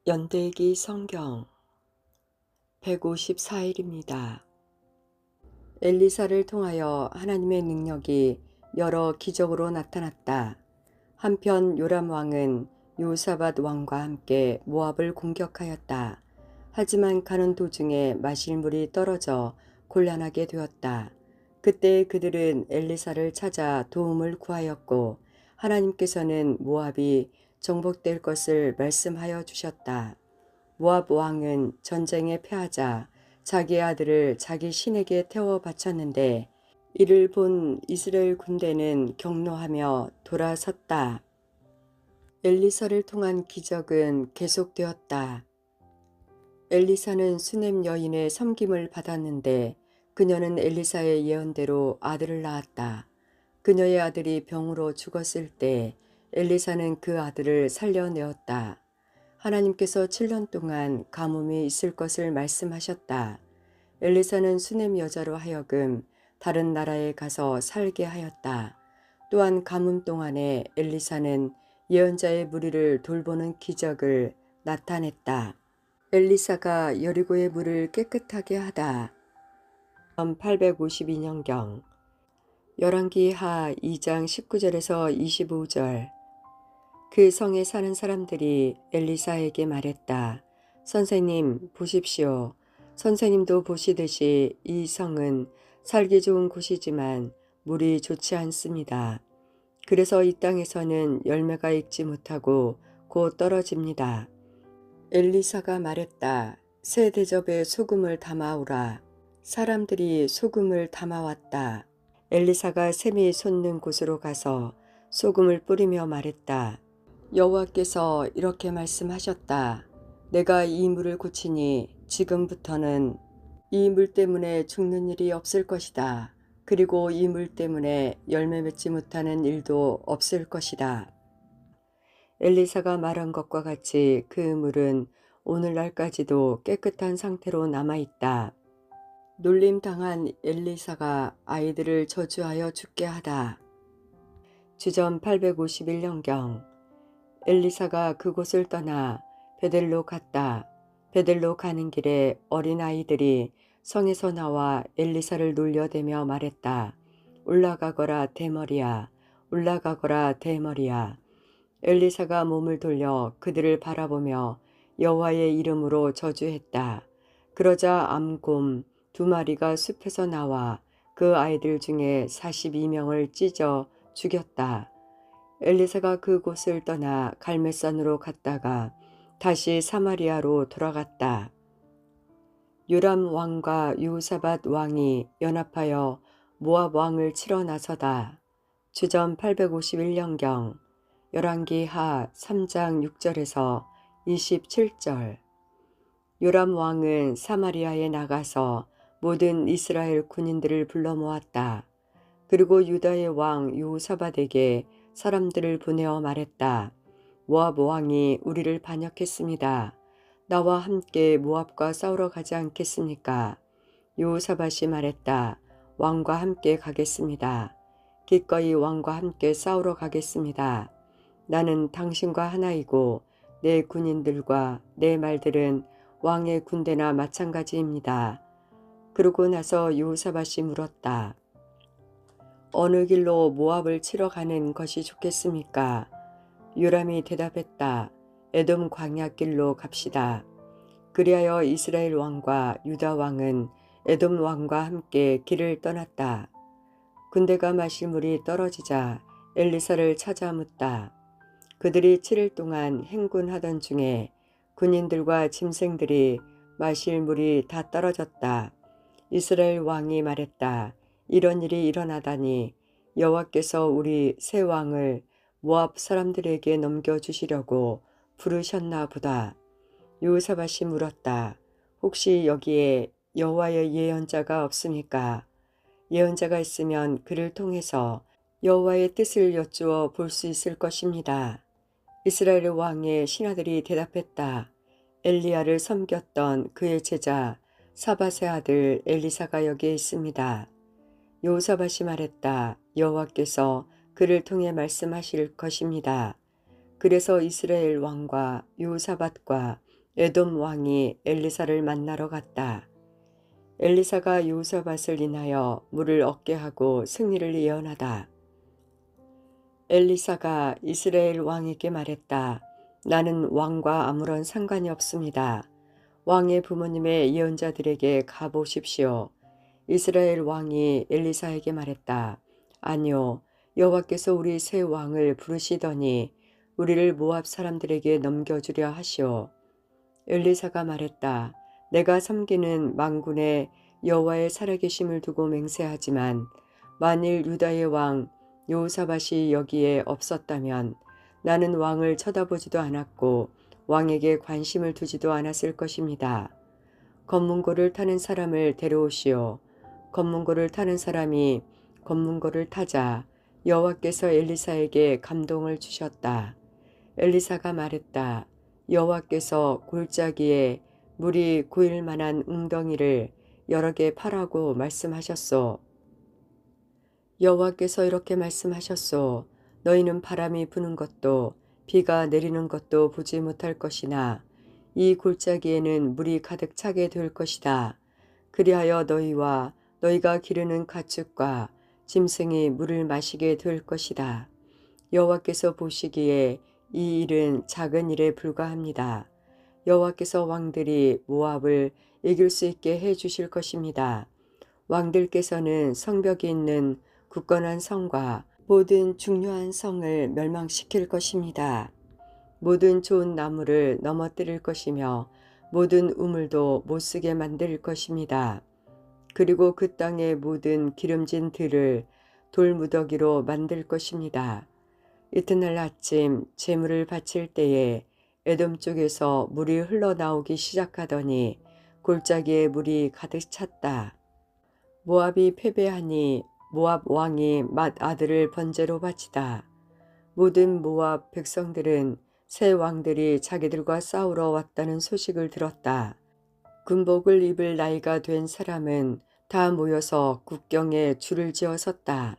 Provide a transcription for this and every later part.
연대기 성경 154일입니다. 엘리사를 통하여 하나님의 능력이 여러 기적으로 나타났다. 한편 요람 왕은 요사밧 왕과 함께 모압을 공격하였다. 하지만 가는 도중에 마실 물이 떨어져 곤란하게 되었다. 그때 그들은 엘리사를 찾아 도움을 구하였고 하나님께서는 모압이 정복될 것을 말씀하여 주셨다. 모압 왕은 전쟁에 패하자 자기 아들을 자기 신에게 태워 바쳤는데 이를 본 이스라엘 군대는 격노하며 돌아섰다. 엘리사를 통한 기적은 계속되었다. 엘리사는 수넴 여인의 섬김을 받았는데 그녀는 엘리사의 예언대로 아들을 낳았다. 그녀의 아들이 병으로 죽었을 때 엘리사는 그 아들을 살려내었다. 하나님께서 7년 동안 가뭄이 있을 것을 말씀하셨다. 엘리사는 수넴 여자로 하여금 다른 나라에 가서 살게 하였다. 또한 가뭄 동안에 엘리사는 예언자의 무리를 돌보는 기적을 나타냈다. 엘리사가 여리고의 물을 깨끗하게 하다. 852년경 열왕기하 2장 19절에서 25절. 그 성에 사는 사람들이 엘리사에게 말했다. 선생님 보십시오. 선생님도 보시듯이 이 성은 살기 좋은 곳이지만 물이 좋지 않습니다. 그래서 이 땅에서는 열매가 익지 못하고 곧 떨어집니다. 엘리사가 말했다. 새 대접에 소금을 담아오라. 사람들이 소금을 담아왔다. 엘리사가 샘이 솟는 곳으로 가서 소금을 뿌리며 말했다. 여호와께서 이렇게 말씀하셨다. 내가 이 물을 고치니 지금부터는 이 물 때문에 죽는 일이 없을 것이다. 그리고 이 물 때문에 열매 맺지 못하는 일도 없을 것이다. 엘리사가 말한 것과 같이 그 물은 오늘날까지도 깨끗한 상태로 남아있다. 놀림당한 엘리사가 아이들을 저주하여 죽게 하다. 주전 851년경 엘리사가 그곳을 떠나 베델로 갔다. 베델로 가는 길에 어린아이들이 성에서 나와 엘리사를 놀려대며 말했다. 올라가거라 대머리야. 올라가거라 대머리야. 엘리사가 몸을 돌려 그들을 바라보며 여호와의 이름으로 저주했다. 그러자 암곰 2마리가 숲에서 나와 그 아이들 중에 42명을 찢어 죽였다. 엘리사가 그곳을 떠나 갈멜산으로 갔다가 다시 사마리아로 돌아갔다. 요람 왕과 요사밧 왕이 연합하여 모압 왕을 치러 나서다. 주전 851년경 열왕기하 3장 6절에서 27절. 요람 왕은 사마리아에 나가서 모든 이스라엘 군인들을 불러 모았다. 그리고 유다의 왕 요사밧에게 사람들을 보내어 말했다. 모압 왕이 우리를 반역했습니다. 나와 함께 모압과 싸우러 가지 않겠습니까? 요사밧이 말했다. 왕과 함께 가겠습니다. 기꺼이 왕과 함께 싸우러 가겠습니다. 나는 당신과 하나이고 내 군인들과 내 말들은 왕의 군대나 마찬가지입니다. 그러고 나서 요사밧이 물었다. 어느 길로 모압을 치러 가는 것이 좋겠습니까? 요람이 대답했다. 에돔 광야길로 갑시다. 그리하여 이스라엘 왕과 유다 왕은 에돔 왕과 함께 길을 떠났다. 군대가 마실 물이 떨어지자 엘리사를 찾아 묻다. 그들이 7일 동안 행군하던 중에 군인들과 짐승들이 마실 물이 다 떨어졌다. 이스라엘 왕이 말했다. 이런 일이 일어나다니 여호와께서 우리 새 왕을 모압 사람들에게 넘겨주시려고 부르셨나 보다. 요사밧이 물었다. 혹시 여기에 여호와의 예언자가 없습니까? 예언자가 있으면 그를 통해서 여호와의 뜻을 여쭈어 볼 수 있을 것입니다. 이스라엘 왕의 신하들이 대답했다. 엘리야를 섬겼던 그의 제자 사밧의 아들 엘리사가 여기에 있습니다. 요사밧이 말했다. 여호와께서 그를 통해 말씀하실 것입니다. 그래서 이스라엘 왕과 요사밧과 에돔 왕이 엘리사를 만나러 갔다. 엘리사가 여호사밧을 인하여 물을 얻게 하고 승리를 예언하다. 엘리사가 이스라엘 왕에게 말했다. 나는 왕과 아무런 상관이 없습니다. 왕의 부모님의 예언자들에게 가보십시오. 이스라엘 왕이 엘리사에게 말했다. 아니요, 여호와께서 우리 새 왕을 부르시더니 우리를 모압 사람들에게 넘겨주려 하시오. 엘리사가 말했다. 내가 섬기는 만군의 여호와의 살아계심을 두고 맹세하지만 만일 유다의 왕 여호사밧이 여기에 없었다면 나는 왕을 쳐다보지도 않았고 왕에게 관심을 두지도 않았을 것입니다. 검문고를 타는 사람을 데려오시오. 검문고를 타는 사람이 검문고를 타자 여호와께서 엘리사에게 감동을 주셨다. 엘리사가 말했다. 여호와께서 골짜기에 물이 고일 만한 웅덩이를 여러 개 파라고 말씀하셨소. 여호와께서 이렇게 말씀하셨소. 너희는 바람이 부는 것도 비가 내리는 것도 보지 못할 것이나 이 골짜기에는 물이 가득 차게 될 것이다. 그리하여 너희와 너희가 기르는 가축과 짐승이 물을 마시게 될 것이다. 여호와께서 보시기에 이 일은 작은 일에 불과합니다. 여호와께서 왕들이 모압을 이길 수 있게 해 주실 것입니다. 왕들께서는 성벽이 있는 굳건한 성과 모든 중요한 성을 멸망시킬 것입니다. 모든 좋은 나무를 넘어뜨릴 것이며 모든 우물도 못쓰게 만들 것입니다. 그리고 그 땅의 모든 기름진 들을 돌무더기로 만들 것입니다. 이튿날 아침 제물을 바칠 때에 에돔 쪽에서 물이 흘러나오기 시작하더니 골짜기에 물이 가득 찼다. 모압이 패배하니 모압 왕이 맏 아들을 번제로 바치다. 모든 모압 백성들은 새 왕들이 자기들과 싸우러 왔다는 소식을 들었다. 군복을 입을 나이가 된 사람은 다 모여서 국경에 줄을 지어 섰다.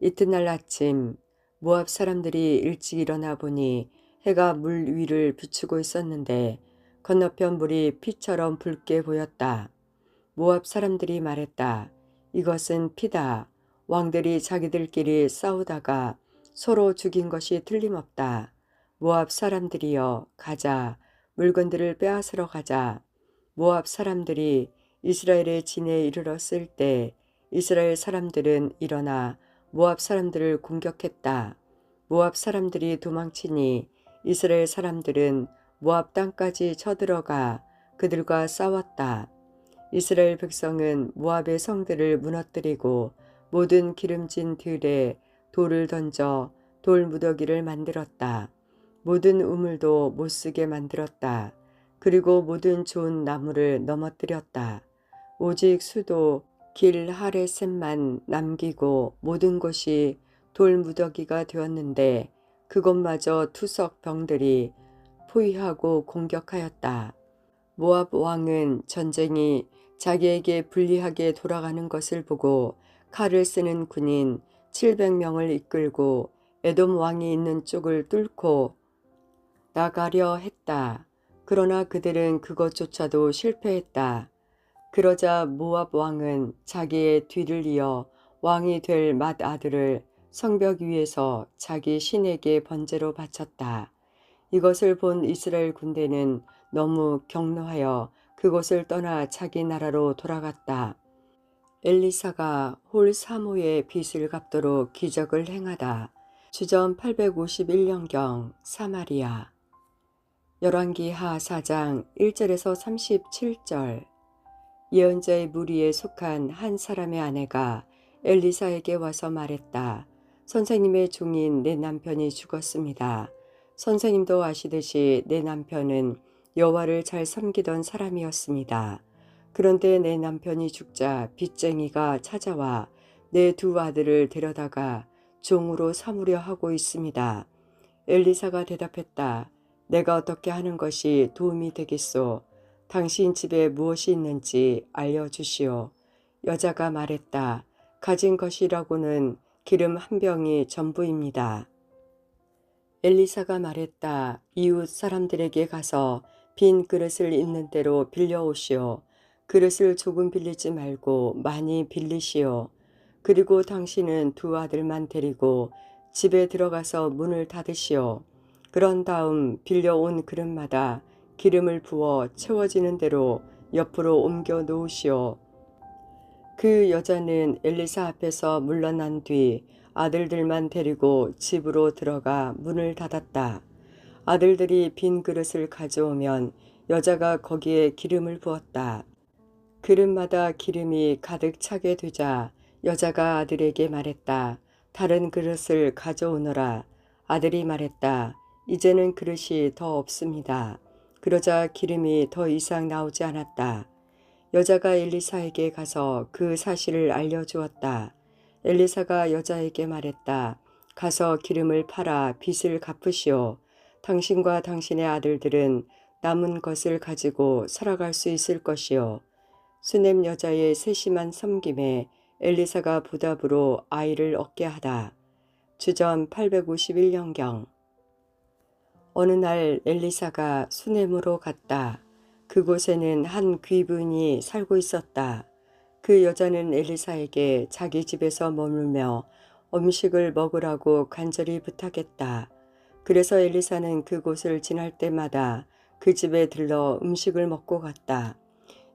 이튿날 아침 모압 사람들이 일찍 일어나 보니 해가 물 위를 비추고 있었는데 건너편 물이 피처럼 붉게 보였다. 모압 사람들이 말했다. 이것은 피다. 왕들이 자기들끼리 싸우다가 서로 죽인 것이 틀림없다. 모압 사람들이여 가자. 물건들을 빼앗으러 가자. 모압 사람들이 이스라엘의 진에 이르렀을 때 이스라엘 사람들은 일어나 모압 사람들을 공격했다. 모압 사람들이 도망치니 이스라엘 사람들은 모압 땅까지 쳐들어가 그들과 싸웠다. 이스라엘 백성은 모압의 성들을 무너뜨리고 모든 기름진 들에 돌을 던져 돌 무더기를 만들었다. 모든 우물도 못쓰게 만들었다. 그리고 모든 좋은 나무를 넘어뜨렸다. 오직 수도 길 하레셋만 남기고 모든 곳이 돌 무더기가 되었는데 그것마저 투석 병들이 포위하고 공격하였다. 모압 왕은 전쟁이 자기에게 불리하게 돌아가는 것을 보고 칼을 쓰는 군인 700명을 이끌고 에돔 왕이 있는 쪽을 뚫고 나가려 했다. 그러나 그들은 그것조차도 실패했다. 그러자 모압 왕은 자기의 뒤를 이어 왕이 될 맏 아들을 성벽 위에서 자기 신에게 번제로 바쳤다. 이것을 본 이스라엘 군대는 너무 격노하여 그곳을 떠나 자기 나라로 돌아갔다. 엘리사가 홀 사모의 빚을 갚도록 기적을 행하다. 주전 851년경 사마리아. 열왕기하 4장 1절에서 37절. 예언자의 무리에 속한 한 사람의 아내가 엘리사에게 와서 말했다. 선생님의 종인 내 남편이 죽었습니다. 선생님도 아시듯이 내 남편은 여호와를 잘 섬기던 사람이었습니다. 그런데 내 남편이 죽자 빚쟁이가 찾아와 내 두 아들을 데려다가 종으로 삼으려 하고 있습니다. 엘리사가 대답했다. 내가 어떻게 하는 것이 도움이 되겠소? 당신 집에 무엇이 있는지 알려주시오. 여자가 말했다. 가진 것이라고는 기름 한 병이 전부입니다. 엘리사가 말했다. 이웃 사람들에게 가서 빈 그릇을 있는 대로 빌려오시오. 그릇을 조금 빌리지 말고 많이 빌리시오. 그리고 당신은 두 아들만 데리고 집에 들어가서 문을 닫으시오. 그런 다음 빌려온 그릇마다 기름을 부어 채워지는 대로 옆으로 옮겨 놓으시오. 그 여자는 엘리사 앞에서 물러난 뒤 아들들만 데리고 집으로 들어가 문을 닫았다. 아들들이 빈 그릇을 가져오면 여자가 거기에 기름을 부었다. 그릇마다 기름이 가득 차게 되자 여자가 아들에게 말했다. 다른 그릇을 가져오너라. 아들이 말했다. 이제는 그릇이 더 없습니다. 그러자 기름이 더 이상 나오지 않았다. 여자가 엘리사에게 가서 그 사실을 알려주었다. 엘리사가 여자에게 말했다. 가서 기름을 팔아 빚을 갚으시오. 당신과 당신의 아들들은 남은 것을 가지고 살아갈 수 있을 것이요. 수넴 여자의 세심한 섬김에 엘리사가 보답으로 아이를 얻게 하다. 주전 851년경. 어느 날 엘리사가 수넴으로 갔다. 그곳에는 한 귀부인이 살고 있었다. 그 여자는 엘리사에게 자기 집에서 머물며 음식을 먹으라고 간절히 부탁했다. 그래서 엘리사는 그곳을 지날 때마다 그 집에 들러 음식을 먹고 갔다.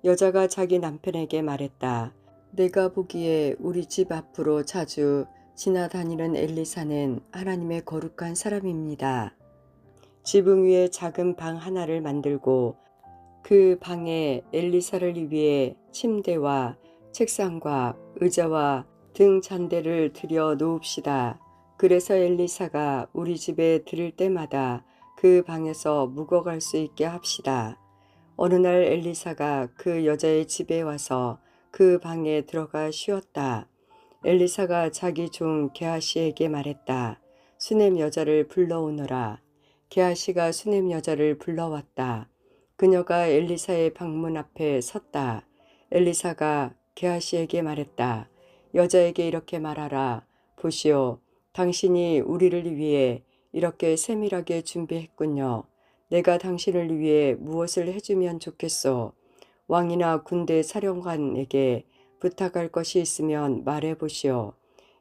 여자가 자기 남편에게 말했다. 내가 보기에 우리 집 앞으로 자주 지나다니는 엘리사는 하나님의 거룩한 사람입니다. 지붕 위에 작은 방 하나를 만들고 그 방에 엘리사를 위해 침대와 책상과 의자와 등 잔대를 들여 놓읍시다. 그래서 엘리사가 우리 집에 들을 때마다 그 방에서 묵어갈 수 있게 합시다. 어느 날 엘리사가 그 여자의 집에 와서 그 방에 들어가 쉬었다. 엘리사가 자기 종 게하시에게 말했다. 수넴 여자를 불러오너라. 게하시가 수넴 여자를 불러왔다. 그녀가 엘리사의 방문 앞에 섰다. 엘리사가 게하시에게 말했다. 여자에게 이렇게 말하라. 보시오. 당신이 우리를 위해 이렇게 세밀하게 준비했군요. 내가 당신을 위해 무엇을 해주면 좋겠소. 왕이나 군대 사령관에게 부탁할 것이 있으면 말해보시오.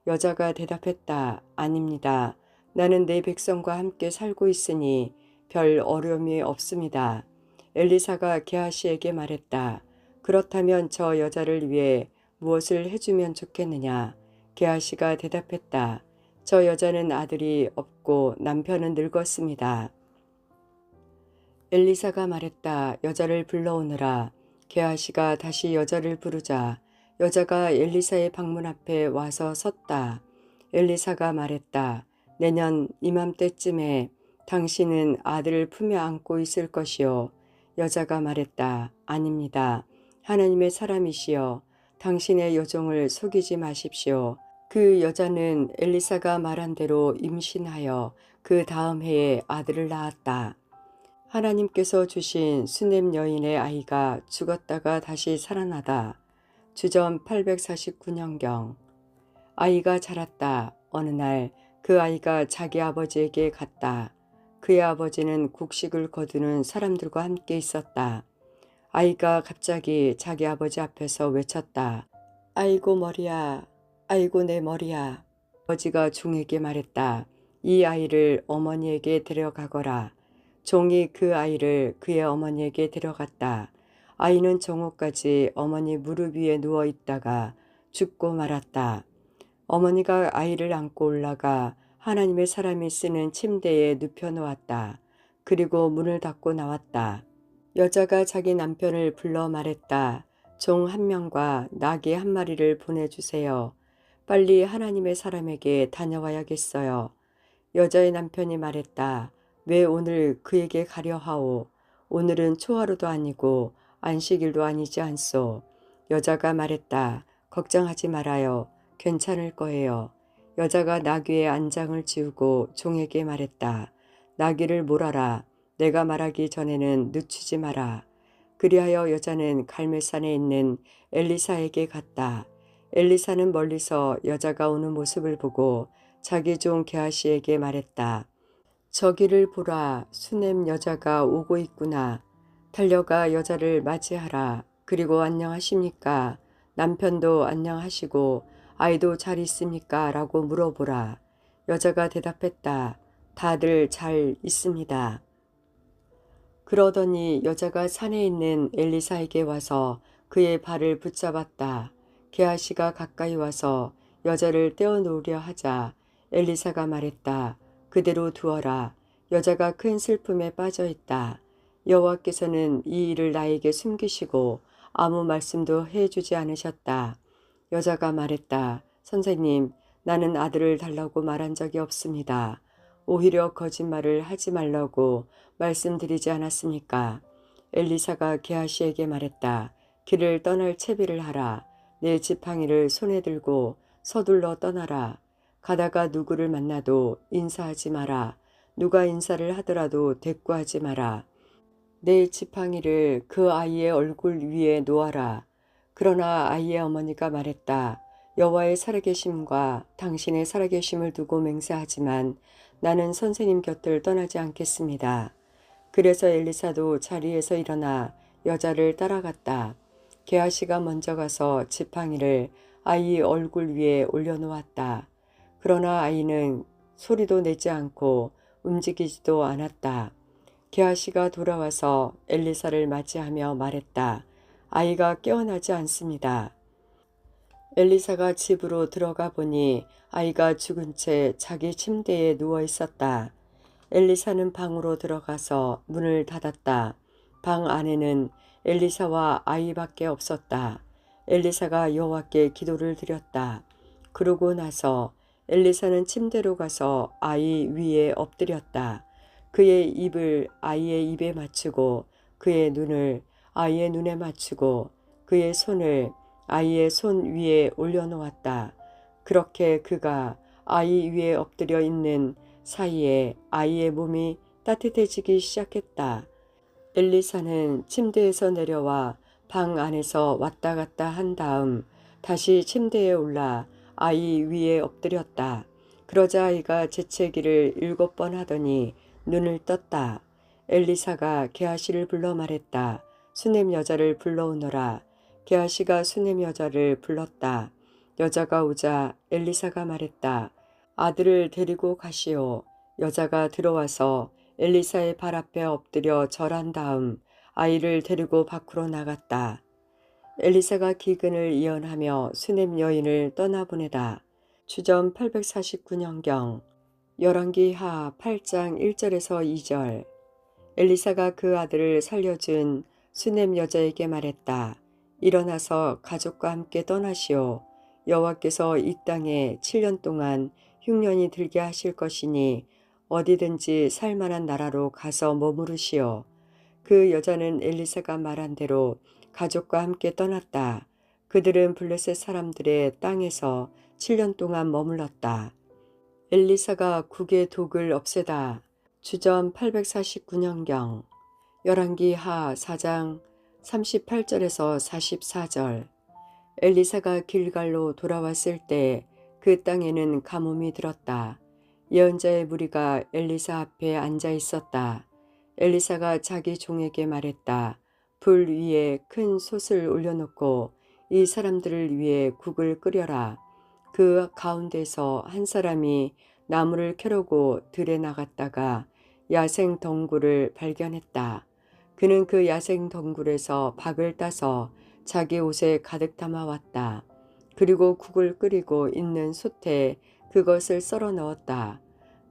여자가 대답했다. 아닙니다. 나는 내 백성과 함께 살고 있으니 별 어려움이 없습니다. 엘리사가 게하시에게 말했다. 그렇다면 저 여자를 위해 무엇을 해주면 좋겠느냐. 게하시가 대답했다. 저 여자는 아들이 없고 남편은 늙었습니다. 엘리사가 말했다. 여자를 불러오너라. 게하시가 다시 여자를 부르자 여자가 엘리사의 방문 앞에 와서 섰다. 엘리사가 말했다. 내년 이맘때쯤에 당신은 아들을 품에 안고 있을 것이요. 여자가 말했다. 아닙니다. 하나님의 사람이시여. 당신의 여종을 속이지 마십시오. 그 여자는 엘리사가 말한 대로 임신하여 그 다음 해에 아들을 낳았다. 하나님께서 주신 수넴 여인의 아이가 죽었다가 다시 살아나다. 주전 849년경. 아이가 자랐다. 어느 날 그 아이가 자기 아버지에게 갔다. 그의 아버지는 곡식을 거두는 사람들과 함께 있었다. 아이가 갑자기 자기 아버지 앞에서 외쳤다. 아이고 머리야, 아이고 내 머리야. 아버지가 종에게 말했다. 이 아이를 어머니에게 데려가거라. 종이 그 아이를 그의 어머니에게 데려갔다. 아이는 정오까지 어머니 무릎 위에 누워 있다가 죽고 말았다. 어머니가 아이를 안고 올라가 하나님의 사람이 쓰는 침대에 눕혀놓았다. 그리고 문을 닫고 나왔다. 여자가 자기 남편을 불러 말했다. 종 한 명과 나귀 한 마리를 보내주세요. 빨리 하나님의 사람에게 다녀와야겠어요. 여자의 남편이 말했다. 왜 오늘 그에게 가려 하오? 오늘은 초하루도 아니고 안식일도 아니지 않소. 여자가 말했다. 걱정하지 말아요. 괜찮을 거예요. 여자가 나귀의 안장을 지우고 종에게 말했다. 나귀를 몰아라. 내가 말하기 전에는 늦추지 마라. 그리하여 여자는 갈멜산에 있는 엘리사에게 갔다. 엘리사는 멀리서 여자가 오는 모습을 보고 자기 종 게하시에게 말했다. 저기를 보라. 수넴 여자가 오고 있구나. 달려가 여자를 맞이하라. 그리고 안녕하십니까? 남편도 안녕하시고 아이도 잘 있습니까? 라고 물어보라. 여자가 대답했다. 다들 잘 있습니다. 그러더니 여자가 산에 있는 엘리사에게 와서 그의 발을 붙잡았다. 게하시가 가까이 와서 여자를 떼어놓으려 하자 엘리사가 말했다. 그대로 두어라. 여자가 큰 슬픔에 빠져 있다. 여호와께서는 이 일을 나에게 숨기시고 아무 말씀도 해주지 않으셨다. 여자가 말했다. 선생님, 나는 아들을 달라고 말한 적이 없습니다. 오히려 거짓말을 하지 말라고 말씀드리지 않았습니까? 엘리사가 게하시에게 말했다. 길을 떠날 채비를 하라. 내 지팡이를 손에 들고 서둘러 떠나라. 가다가 누구를 만나도 인사하지 마라. 누가 인사를 하더라도 대꾸하지 마라. 내 지팡이를 그 아이의 얼굴 위에 놓아라. 그러나 아이의 어머니가 말했다. 여호와의 살아계심과 당신의 살아계심을 두고 맹세하지만 나는 선생님 곁을 떠나지 않겠습니다. 그래서 엘리사도 자리에서 일어나 여자를 따라갔다. 게하시가 먼저 가서 지팡이를 아이 얼굴 위에 올려놓았다. 그러나 아이는 소리도 내지 않고 움직이지도 않았다. 게하시가 돌아와서 엘리사를 맞이하며 말했다. 아이가 깨어나지 않습니다. 엘리사가 집으로 들어가 보니 아이가 죽은 채 자기 침대에 누워 있었다. 엘리사는 방으로 들어가서 문을 닫았다. 방 안에는 엘리사와 아이밖에 없었다. 엘리사가 여호와께 기도를 드렸다. 그러고 나서 엘리사는 침대로 가서 아이 위에 엎드렸다. 그의 입을 아이의 입에 맞추고 그의 눈을 아이의 눈에 맞추고 그의 손을 아이의 손 위에 올려놓았다. 그렇게 그가 아이 위에 엎드려 있는 사이에 아이의 몸이 따뜻해지기 시작했다. 엘리사는 침대에서 내려와 방 안에서 왔다 갔다 한 다음 다시 침대에 올라 아이 위에 엎드렸다. 그러자 아이가 재채기를 7번 하더니 눈을 떴다. 엘리사가 게하시를 불러 말했다. 수넴 여자를 불러오너라. 게하시가 수넴 여자를 불렀다. 여자가 오자 엘리사가 말했다. 아들을 데리고 가시오. 여자가 들어와서 엘리사의 발 앞에 엎드려 절한 다음 아이를 데리고 밖으로 나갔다. 엘리사가 기근을 이언하며 수넴 여인을 떠나보내다. 주전 849년경 열왕기하 8장 1절에서 2절. 엘리사가 그 아들을 살려준 수넴 여자에게 말했다. 일어나서 가족과 함께 떠나시오. 여호와께서 이 땅에 7년 동안 흉년이 들게 하실 것이니 어디든지 살만한 나라로 가서 머무르시오. 그 여자는 엘리사가 말한 대로 가족과 함께 떠났다. 그들은 블레셋 사람들의 땅에서 7년 동안 머물렀다. 엘리사가 국의 독을 없애다. 주전 849년경 열왕기하 4장 38절에서 44절. 엘리사가 길갈로 돌아왔을 때 그 땅에는 가뭄이 들었다. 예언자의 무리가 엘리사 앞에 앉아 있었다. 엘리사가 자기 종에게 말했다. 불 위에 큰 솥을 올려놓고 이 사람들을 위해 국을 끓여라. 그 가운데서 한 사람이 나무를 캐려고 들에 나갔다가 야생 덩굴을 발견했다. 그는 그 야생 덩굴에서 박을 따서 자기 옷에 가득 담아왔다. 그리고 국을 끓이고 있는 솥에 그것을 썰어 넣었다.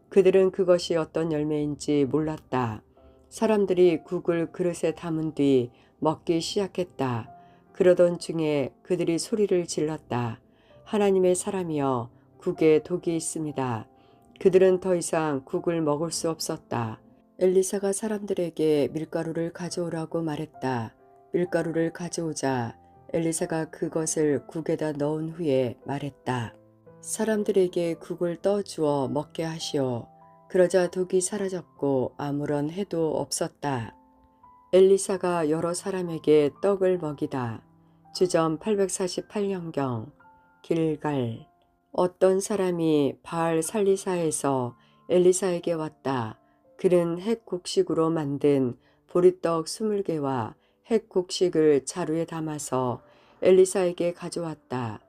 그들은 그것이 어떤 열매인지 몰랐다. 사람들이 국을 그릇에 담은 뒤 먹기 시작했다. 그러던 중에 그들이 소리를 질렀다. 하나님의 사람이여, 국에 독이 있습니다. 그들은 더 이상 국을 먹을 수 없었다. 엘리사가 사람들에게 밀가루를 가져오라고 말했다. 밀가루를 가져오자 엘리사가 그것을 국에다 넣은 후에 말했다. 사람들에게 국을 떠주어 먹게 하시오. 그러자 독이 사라졌고 아무런 해도 없었다. 엘리사가 여러 사람에게 떡을 먹이다. 주전 848년경 길갈. 어떤 사람이 바알 살리사에서 엘리사에게 왔다. 그는 핵 곡식으로 만든 보리떡 20개와 핵곡식을 자루에 담아서 엘리사에게 가져왔다.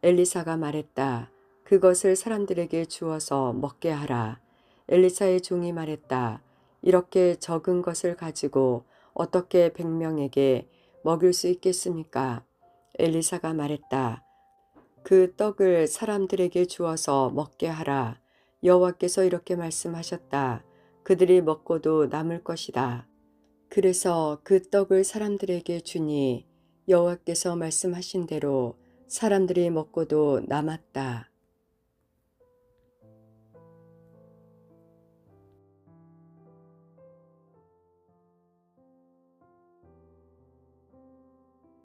엘리사가 말했다. 그것을 사람들에게 주어서 먹게 하라. 엘리사의 종이 말했다. 이렇게 적은 것을 가지고 어떻게 100명에게 먹일 수 있겠습니까? 엘리사가 말했다. 그 떡을 사람들에게 주어서 먹게 하라. 여호와께서 이렇게 말씀하셨다. 그들이 먹고도 남을 것이다. 그래서 그 떡을 사람들에게 주니 여호와께서 말씀하신 대로 사람들이 먹고도 남았다.